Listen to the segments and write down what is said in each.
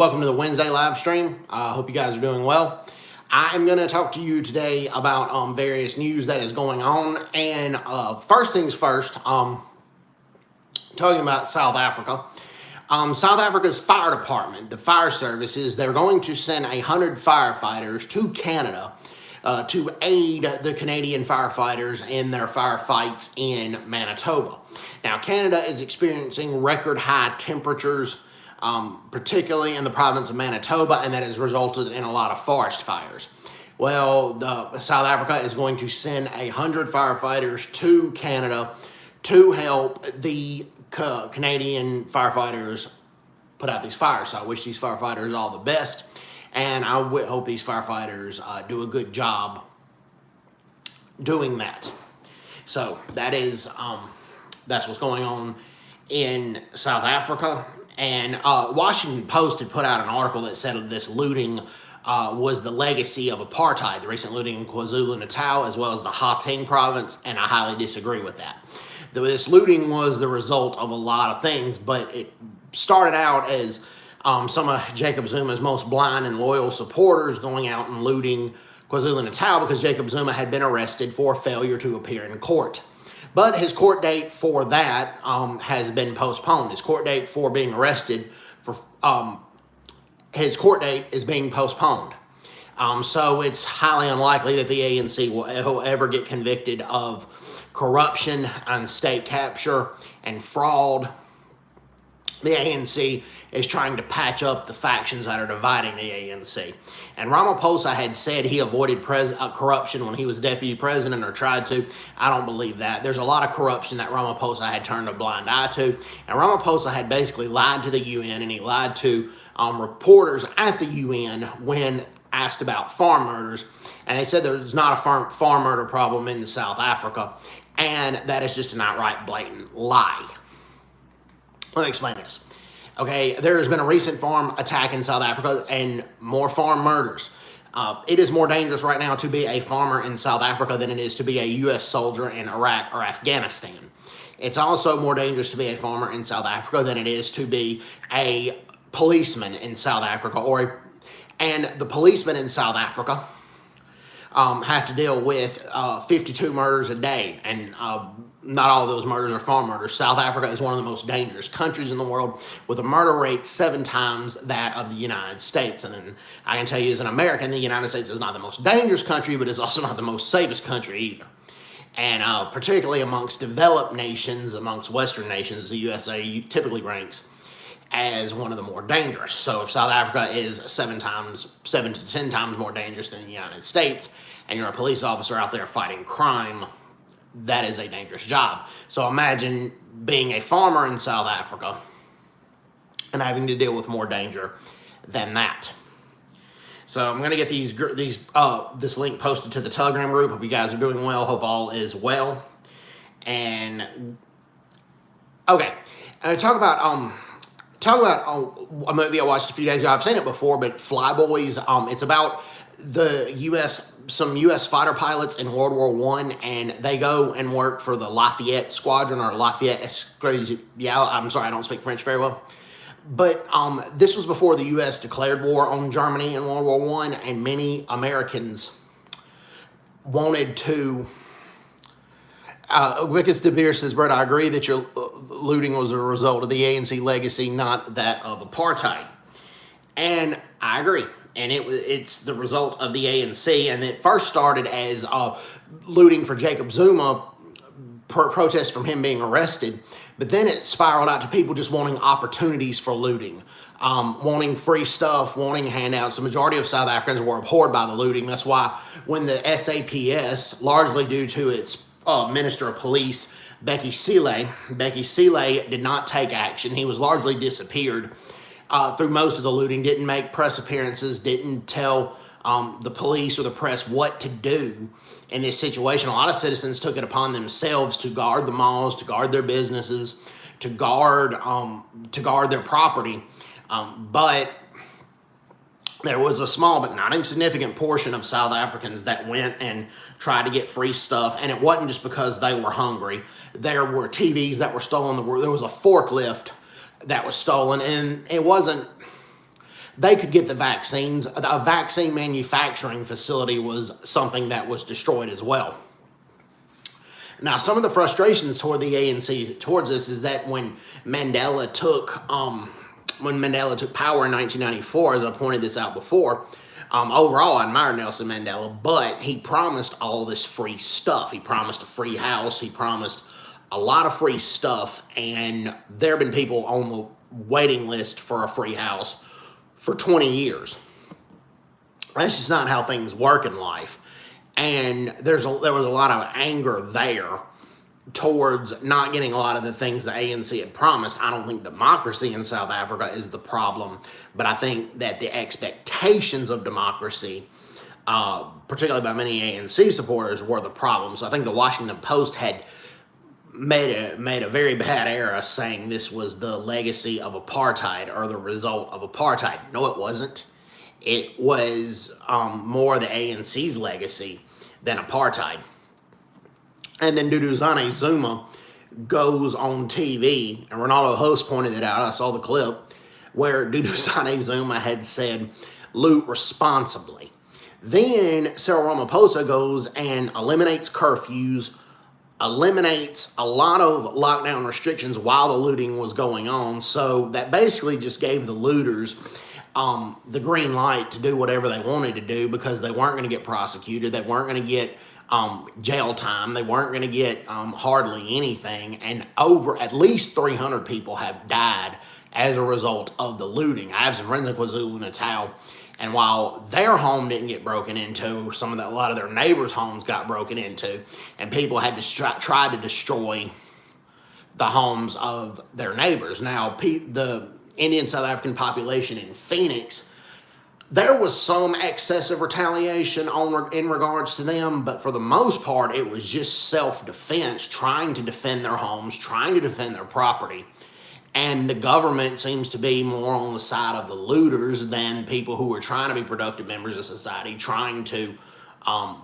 Welcome to the Wednesday live stream. I hope you guys are doing well. I am going to talk to you today about various news that is going on. And first things first, talking about South Africa. South Africa's fire department, the fire services, they're going to send 100 firefighters to Canada to aid the Canadian firefighters in their firefights in Manitoba. Now, Canada is experiencing record high temperatures, particularly in the province of Manitoba, and that has resulted in a lot of forest fires. Well, South Africa is going to send 100 firefighters to Canada to help the Canadian firefighters put out these fires. So I wish these firefighters all the best, and I hope these firefighters do a good job doing that. So that is that's what's going on in South Africa. And Washington Post had put out an article that said this looting was the legacy of apartheid, the recent looting in KwaZulu-Natal, as well as the Gauteng province, and I highly disagree with that. This looting was the result of a lot of things, but it started out as some of Jacob Zuma's most blind and loyal supporters going out and looting KwaZulu-Natal because Jacob Zuma had been arrested for failure to appear in court. But his court date for that has been postponed. His court date for being arrested for his court date is being postponed. So it's highly unlikely that the ANC will ever get convicted of corruption and state capture and fraud. The ANC is trying to patch up the factions that are dividing the ANC. And Ramaphosa had said he avoided corruption when he was deputy president, or tried to. I don't believe that. There's a lot of corruption that Ramaphosa had turned a blind eye to. And Ramaphosa had basically lied to the UN, and he lied to reporters at the UN when asked about farm murders. And they said there's not a farm murder problem in South Africa. And that is just an outright blatant lie. Let me explain this. Okay, there has been a recent farm attack in South Africa and more farm murders. It is more dangerous right now to be a farmer in South Africa than it is to be a U.S. soldier in Iraq or Afghanistan. It's also more dangerous to be a farmer in South Africa than it is to be a policeman in South Africa. And the policemen in South Africa have to deal with 52 murders a day, and not all of those murders are farm murders. South Africa is one of the most dangerous countries in the world, with a murder rate 7 times that of the United States. And then I can tell you, as an American, the United States is not the most dangerous country, but it's also not the most safest country either. And particularly amongst developed nations, amongst Western nations, the USA typically ranks as one of the more dangerous. So if South Africa is 7 to 10 times more dangerous than the United States, and you're a police officer out there fighting crime, that is a dangerous job. So imagine being a farmer in South Africa and having to deal with more danger than that. So I'm going to get this link posted to the Telegram group. Hope you guys are doing well. Hope all is well. And okay, talk about a movie I watched a few days ago. I've seen it before, but Flyboys. It's about some U.S. fighter pilots in World War I, and they go and work for the Lafayette Squadron, or Lafayette Escadrille. Yeah, I'm sorry, I don't speak French very well. But this was before the U.S. declared war on Germany in World War I, and many Americans wanted to. Wickes De Beer says, Brett, I agree that your looting was a result of the ANC legacy, not that of apartheid. And I agree. And it's the result of the ANC. And it first started as looting for Jacob Zuma, protest from him being arrested. But then it spiraled out to people just wanting opportunities for looting, wanting free stuff, wanting handouts. The majority of South Africans were abhorred by the looting. That's why when the SAPS, largely due to its Minister of Police, Becky Cele did not take action. He was largely disappeared through most of the looting, didn't make press appearances, didn't tell the police or the press what to do in this situation. A lot of citizens took it upon themselves to guard the malls, to guard their businesses, to guard their property. But there was a small but not insignificant portion of South Africans that went and tried to get free stuff, and it wasn't just because they were hungry. There were TVs that were stolen. There was a forklift that was stolen, and it wasn't they could get the vaccines. A vaccine manufacturing facility was something that was destroyed as well. Now, some of the frustrations toward the ANC towards this is that when Mandela took power in 1994, as I pointed this out before, overall I admire Nelson Mandela, but he promised all this free stuff. He promised a free house. He promised a lot of free stuff, and there have been people on the waiting list for a free house for 20 years. That's just not how things work in life. And there was a lot of anger there towards not getting a lot of the things the ANC had promised. I don't think democracy in South Africa is the problem, but I think that the expectations of democracy, particularly by many ANC supporters, were the problem. So I think the Washington Post had made a very bad error saying this was the legacy of apartheid or the result of apartheid. No, it wasn't. It was more the ANC's legacy than apartheid. And then Duduzane Zuma goes on TV, and Ronaldo Host pointed it out. I saw the clip where Duduzane Zuma had said, "Loot responsibly." Then Cyril Ramaphosa goes and eliminates curfews, eliminates a lot of lockdown restrictions while the looting was going on. So that basically just gave the looters the green light to do whatever they wanted to do, because they weren't going to get prosecuted. They weren't going to get jail time. They weren't going to get hardly anything. And at least 300 people have died as a result of the looting. I have some friends in KwaZulu-Natal, and while their home didn't get broken into, a lot of their neighbors' homes got broken into, and people had to try to destroy the homes of their neighbors. Now, the Indian South African population in Phoenix, there was some excessive retaliation in regards to them, but for the most part, it was just self-defense, trying to defend their homes, trying to defend their property. And the government seems to be more on the side of the looters than people who are trying to be productive members of society, trying to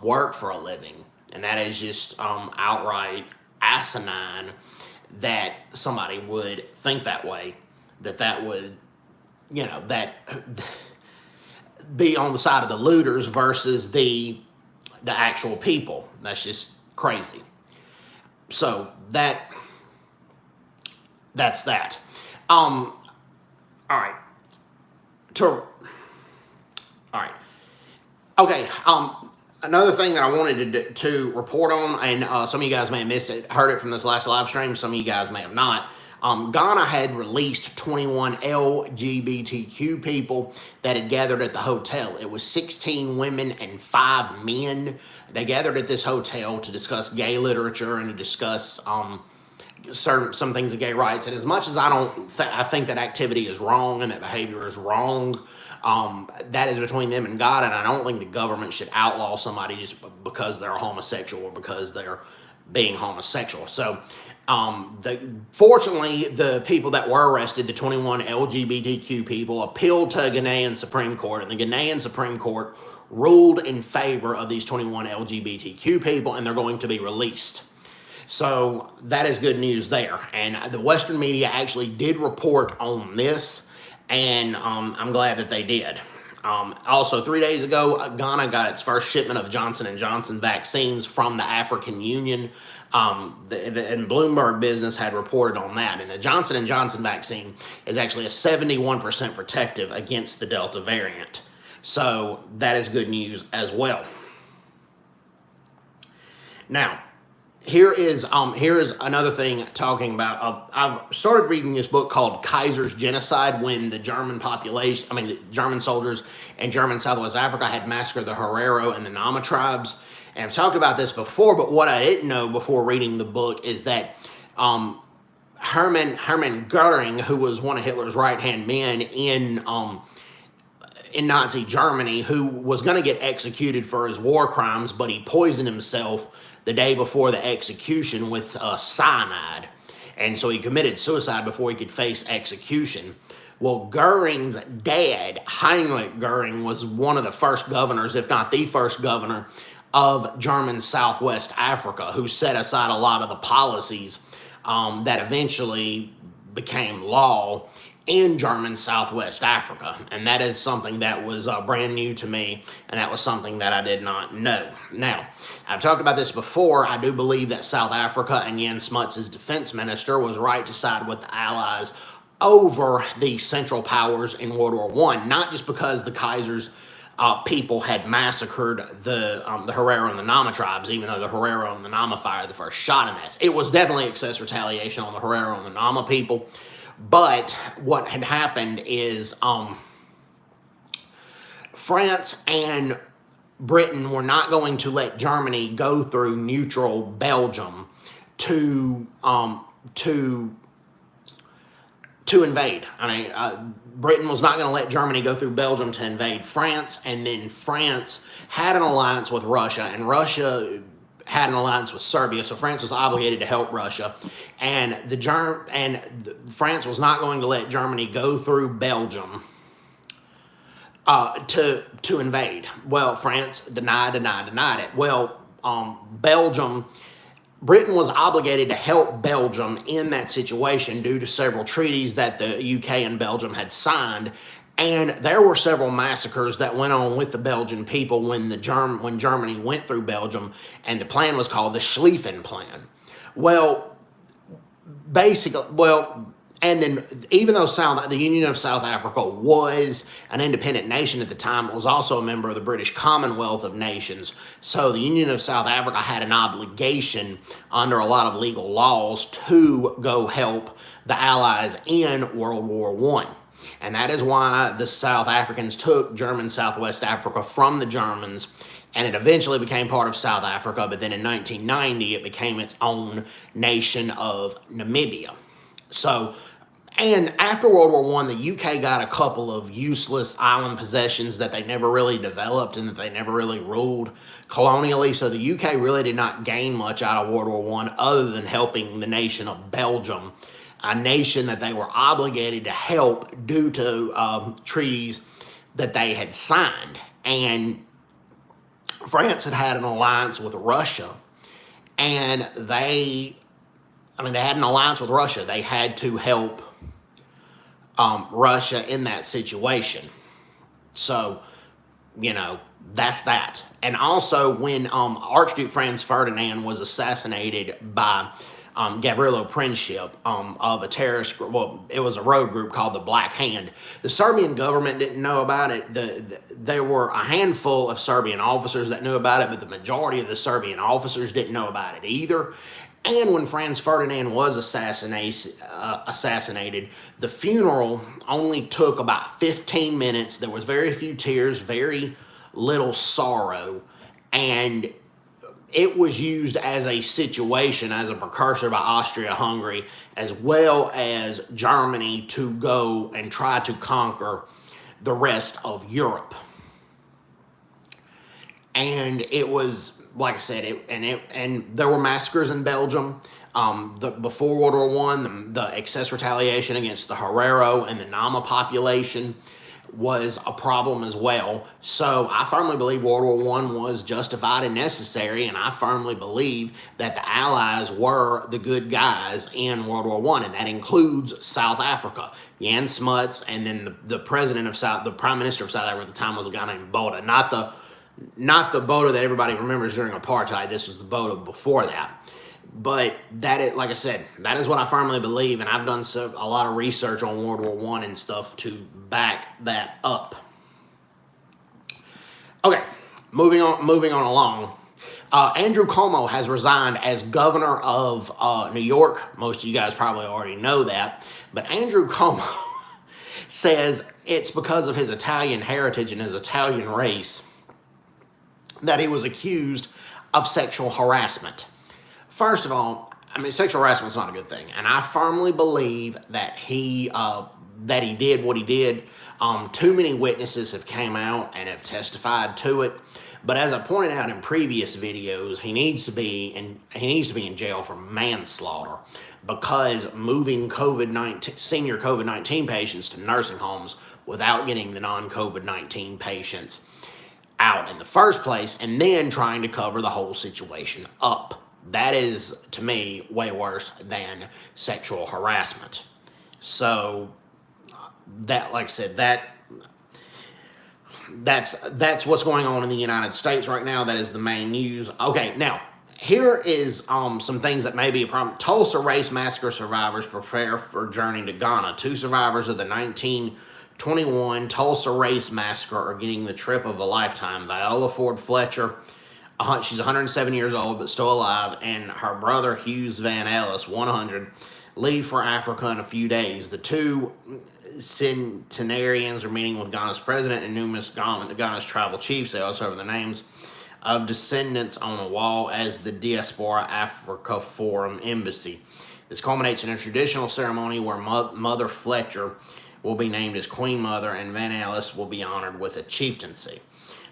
work for a living. And that is just outright asinine that somebody would think that way, that would, that be on the side of the looters versus the actual people. That's just crazy. So that's that. All right. All right. Okay. Another thing that I wanted to report on, and some of you guys may have missed it, heard it from this last live stream. Some of you guys may have not. Ghana had released 21 LGBTQ people that had gathered at the hotel. It was 16 women and 5 men. They gathered at this hotel to discuss gay literature and to discuss some things of gay rights. And as much as I think that activity is wrong and that behavior is wrong, that is between them and God, and I don't think the government should outlaw somebody just because they're homosexual or because they're being homosexual. So fortunately, the people that were arrested, the 21 LGBTQ people, appealed to Ghanaian Supreme Court, and the Ghanaian Supreme Court ruled in favor of these 21 LGBTQ people, and they're going to be released. So that is good news there. And the Western media actually did report on this, and I'm glad that they did. Also, 3 days ago, Ghana got its first shipment of Johnson & Johnson vaccines from the African Union. And Bloomberg Business had reported on that. And the Johnson & Johnson vaccine is actually a 71% protective against the Delta variant. So that is good news as well. Now, here is another thing talking about, I've started reading this book called Kaiser's Genocide, when the German the German soldiers in German Southwest Africa had massacred the Herero and the Nama tribes. And I've talked about this before, but what I didn't know before reading the book is that Hermann Göring, who was one of Hitler's right-hand men in Nazi Germany, who was going to get executed for his war crimes, but he poisoned himself the day before the execution with cyanide. And so he committed suicide before he could face execution. Well, Goering's dad, Heinrich Goering, was one of the first governors, if not the first governor, of German Southwest Africa, who set aside a lot of the policies that eventually became law in German Southwest Africa. And that is something that was brand new to me, and that was something that I did not know. Now, I've talked about this before. I do believe that South Africa and Jan Smuts' defense minister was right to side with the Allies over the Central Powers in World War I, not just because the Kaiser's people had massacred the Herero and the Nama tribes, even though the Herero and the Nama fired the first shot in this. It was definitely excess retaliation on the Herero and the Nama people. But what had happened is France and Britain were not going to let Germany go through neutral Belgium to invade. I mean, Britain was not going to let Germany go through Belgium to invade France, and then France had an alliance with Russia, and Russia had an alliance with Serbia, so France was obligated to help Russia, and France was not going to let Germany go through Belgium to invade. Well, France denied it. Well, Britain was obligated to help Belgium in that situation due to several treaties that the UK and Belgium had signed, and there were several massacres that went on with the Belgian people when Germany went through Belgium, and the plan was called the Schlieffen Plan. And then even though the Union of South Africa was an independent nation at the time, it was also a member of the British Commonwealth of Nations. So the Union of South Africa had an obligation under a lot of legal laws to go help the Allies in World War I. And that is why the South Africans took German Southwest Africa from the Germans, and it eventually became part of South Africa, but then in 1990 it became its own nation of Namibia. So, and after World War I, the UK got a couple of useless island possessions that they never really developed and that they never really ruled colonially. So the UK really did not gain much out of World War I other than helping the nation of Belgium, a nation that they were obligated to help due to treaties that they had signed. And France had an alliance with Russia, and they had an alliance with Russia. They had to help Russia in that situation. So, that's that. And also, when Archduke Franz Ferdinand was assassinated by Gavrilo Princip of a terrorist group, well, it was a road group called the Black Hand. The Serbian government didn't know about it. There were a handful of Serbian officers that knew about it, but the majority of the Serbian officers didn't know about it either. And when Franz Ferdinand was assassinated, the funeral only took about 15 minutes. There was very few tears, very little sorrow, and it was used as a situation, as a precursor by Austria-Hungary, as well as Germany, to go and try to conquer the rest of Europe. And it was, like I said, and there were massacres in Belgium. Before World War I, the excess retaliation against the Herero and the Nama population was a problem as well. So I firmly believe World War I was justified and necessary, and I firmly believe that the Allies were the good guys in World War I, and that includes South Africa. Jan Smuts, and then the Prime Minister of South Africa at the time was a guy named Botha, not the Botha that everybody remembers during apartheid. This was the Botha before that. But that is, like I said, that is what I firmly believe, and I've done a lot of research on World War I and stuff to back that up. Okay, moving on along. Andrew Cuomo has resigned as governor of New York. Most of you guys probably already know that, but Andrew Cuomo says it's because of his Italian heritage and his Italian race that he was accused of sexual harassment. First of all, sexual harassment is not a good thing, and I firmly believe that he did what he did. Too many witnesses have came out and have testified to it. But as I pointed out in previous videos, he needs to be in jail for manslaughter, because moving senior COVID-19 patients to nursing homes without getting the non-COVID-19 patients out in the first place, and then trying to cover the whole situation up. That is, to me, way worse than sexual harassment. So, that, like I said, that's what's going on in the United States right now. That is the main news. Okay, now here is some things that may be a problem. Tulsa Race Massacre survivors prepare for journey to Ghana. Two survivors of the 1921 Tulsa Race Massacre are getting the trip of a lifetime. Viola Ford Fletcher, she's 107 years old but still alive, and her brother Hughes Van Ellis, 100, leave for Africa in a few days. The two centenarians are meeting with Ghana's president and numerous Ghana's tribal chiefs. They also have the names of descendants on a wall as the Diaspora Africa Forum Embassy. This culminates in a traditional ceremony where Mother Fletcher will be named as Queen Mother and Van Ellis will be honored with a chieftaincy.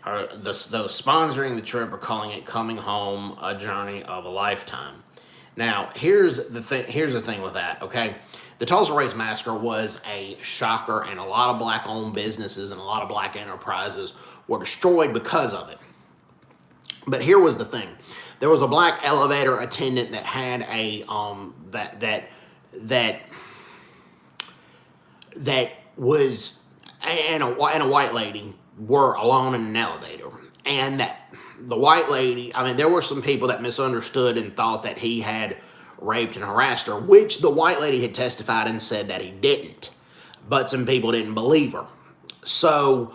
Those sponsoring the trip are calling it Coming Home, a journey of a lifetime. Now, here's the thing with that, okay? The Tulsa Race Massacre was a shocker, and a lot of black-owned businesses and a lot of black enterprises were destroyed because of it. But here was the thing. There was a black elevator attendant that had a, that was, and a white lady were alone in an elevator. And that the white lady, I mean, there were some people that misunderstood and thought that he had raped and harassed her, which the white lady had testified and said that he didn't. But some people didn't believe her. So,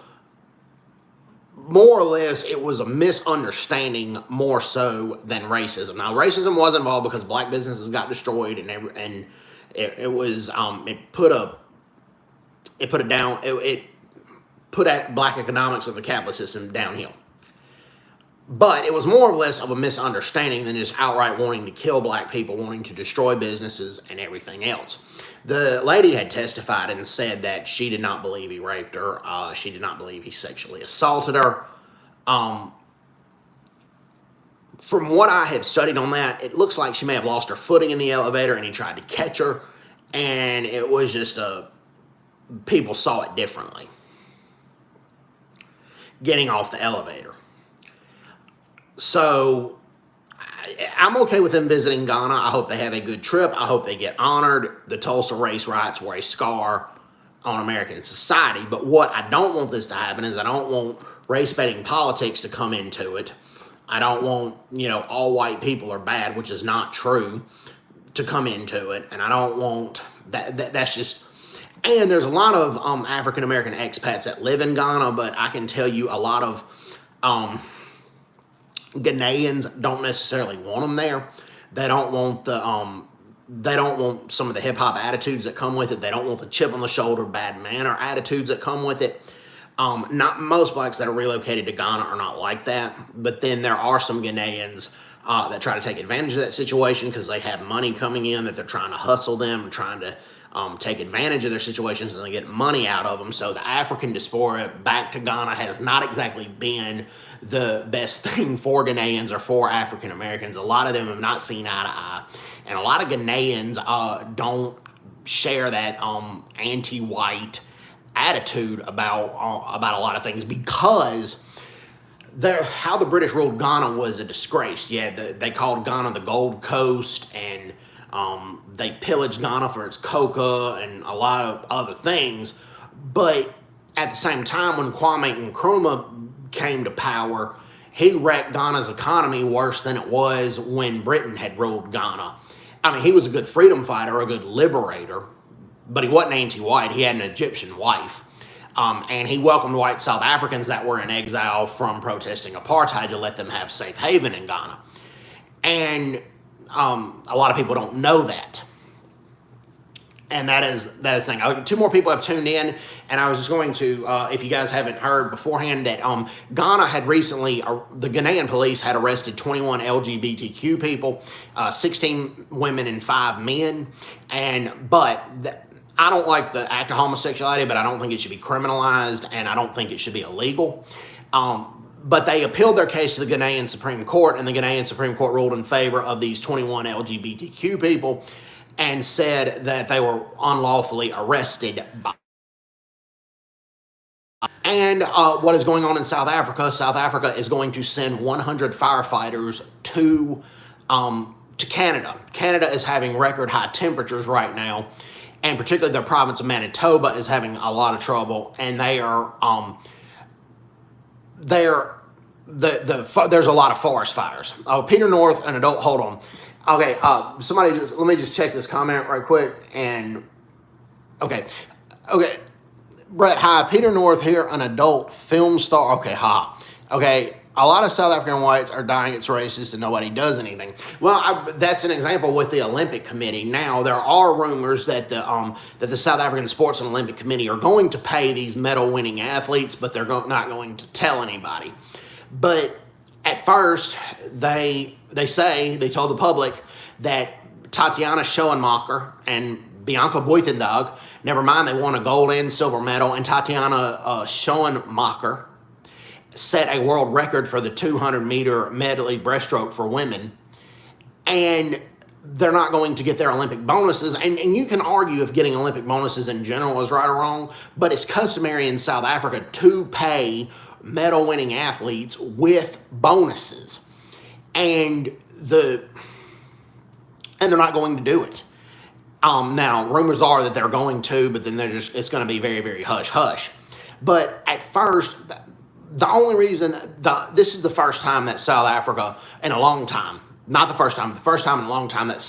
more or less, it was a misunderstanding more so than racism. Now, racism was involved because black businesses got destroyed, and it put black economics of the capitalist system downhill. But it was more or less of a misunderstanding than just outright wanting to kill black people, wanting to destroy businesses and everything else. The lady had testified and said that she did not believe he raped her. She did not believe he sexually assaulted her. From what I have studied on that, it looks like she may have lost her footing in the elevator and he tried to catch her. And it was just people saw it differently. Getting off the elevator. So, I'm okay with them visiting Ghana. I hope they have a good trip. I hope they get honored. The Tulsa race riots were a scar on American society. But what I don't want this to happen is I don't want race-baiting politics to come into it. I don't want, all white people are bad, which is not true, to come into it. And I don't want that's just... And there's a lot of African-American expats that live in Ghana, but I can tell you a lot of... Ghanaians don't necessarily want them there. They don't want some of the hip hop attitudes that come with it. They don't want the chip on the shoulder, bad manner attitudes that come with it. Not most blacks that are relocated to Ghana are not like that, but then there are some Ghanaians that try to take advantage of that situation because they have money coming in that they're trying to hustle them and trying to take advantage of their situations, and they get money out of them. So the African diaspora back to Ghana has not exactly been the best thing for Ghanaians or for African Americans. A lot of them have not seen eye to eye, and a lot of Ghanaians don't share that anti-white attitude about a lot of things because how the British ruled Ghana was a disgrace. Yeah, they called Ghana the Gold Coast, and they pillaged Ghana for its coca and a lot of other things. But at the same time, when Kwame Nkrumah came to power, he wrecked Ghana's economy worse than it was when Britain had ruled Ghana. I mean, he was a good freedom fighter, a good liberator, but he wasn't anti-white. He had an Egyptian wife. And he welcomed white South Africans that were in exile from protesting apartheid to let them have safe haven in Ghana. And a lot of people don't know that. And that is the thing. Two more people have tuned in, and I was just going to, if you guys haven't heard beforehand, that Ghana had recently, the Ghanaian police had arrested 21 LGBTQ people, 16 women and 5 men. I don't like the act of homosexuality, but I don't think it should be criminalized, and I don't think it should be illegal. But they appealed their case to the Ghanaian Supreme Court, and the Ghanaian Supreme Court ruled in favor of these 21 LGBTQ people and said that they were unlawfully arrested. And what is going on in South Africa? South Africa is going to send 100 firefighters to Canada. Canada is having record high temperatures right now, and particularly the province of Manitoba is having a lot of trouble, and there's a lot of forest fires. Peter North, an adult. Hold on. Okay, let me just check this comment right quick. And okay, Brett, hi. Peter North here, an adult film star. Okay, hi. Okay, a lot of South African whites are dying. It's racist and nobody does anything. Well, that's an example with the Olympic Committee. Now, there are rumors that the South African Sports and Olympic Committee are going to pay these medal-winning athletes, but they're not going to tell anybody. But at first, they told the public that Tatiana Schoenmaker and Bianca Buitendijk, never mind, they won a gold and silver medal, and Tatiana Schoenmaker set a world record for the 200-meter medley breaststroke for women, and they're not going to get their Olympic bonuses. And you can argue if getting Olympic bonuses in general is right or wrong, but it's customary in South Africa to pay medal-winning athletes with bonuses, and they're not going to do it. Now, rumors are that they're going to, but then it's going to be very, very hush-hush. But at first, the only reason, this is the first time that South Africa, in a long time, not the first time, but the first time in a long time that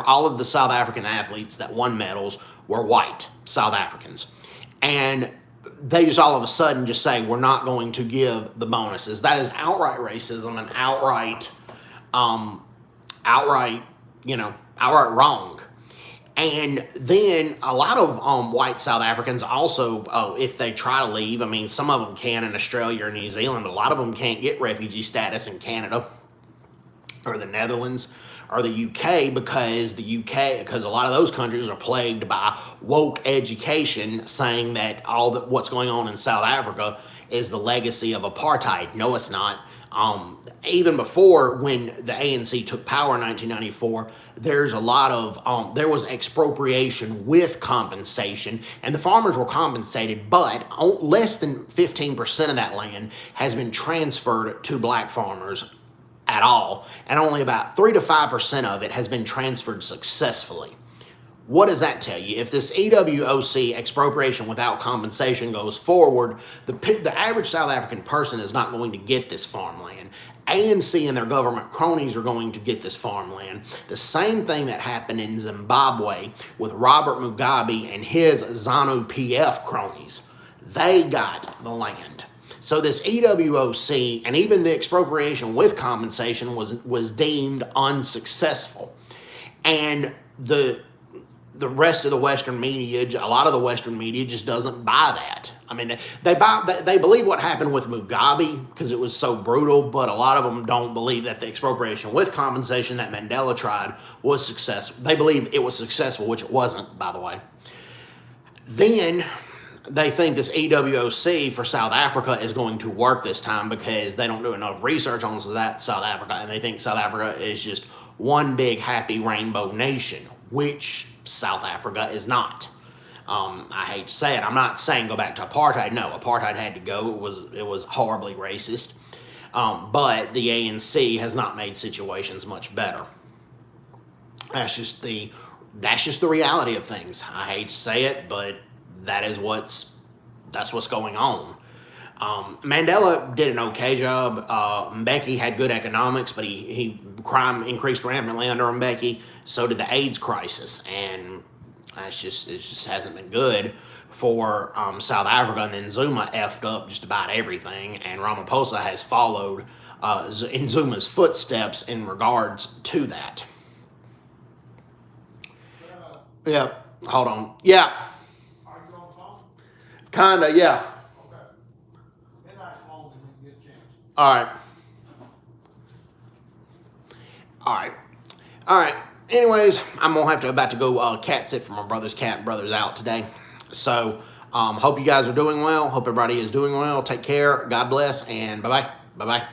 all of the South African athletes that won medals were white South Africans. And they just all of a sudden just say, we're not going to give the bonuses. That is outright racism and outright wrong. And then a lot of white South Africans also, if they try to leave, I mean, some of them can in Australia or New Zealand, but a lot of them can't get refugee status in Canada or the Netherlands or the UK because a lot of those countries are plagued by woke education saying that what's going on in South Africa is the legacy of apartheid. No, it's not. Even before, when the ANC took power in 1994, there was expropriation with compensation, and the farmers were compensated, but less than 15% of that land has been transferred to black farmers at all, and only about 3 to 5% of it has been transferred successfully. What does that tell you? If this EWOC, expropriation without compensation, goes forward, the average South African person is not going to get this farmland. ANC and their government cronies are going to get this farmland. The same thing that happened in Zimbabwe with Robert Mugabe and his ZANU-PF cronies. They got the land. So this EWOC and even the expropriation with compensation was deemed unsuccessful. And the rest of the Western media, a lot of the Western media just doesn't buy that. I mean, they believe what happened with Mugabe because it was so brutal, but a lot of them don't believe that the expropriation with compensation that Mandela tried was successful. They believe it was successful, which it wasn't, by the way. Then they think this EWOC for South Africa is going to work this time because they don't do enough research on South Africa, and they think South Africa is just one big happy rainbow nation, which South Africa is not. I hate to say it. I'm not saying go back to apartheid. No, apartheid had to go. It was horribly racist. But the ANC has not made situations much better. That's just the reality of things. I hate to say it, but that's what's going on. Mandela did an okay job. Mbeki had good economics, but crime increased rampantly under Mbeki. So did the AIDS crisis, and it just hasn't been good for South Africa. And then Zuma effed up just about everything, and Ramaphosa has followed in Zuma's footsteps in regards to that. Yeah, hold on. Yeah. Are you on the phone? Kinda, yeah. Okay. Midnight's phone and we can get a chance. All right. Anyways, I'm gonna about to go cat sit for my brother's cat. Brother's out today, so hope you guys are doing well. Hope everybody is doing well. Take care. God bless, and bye bye.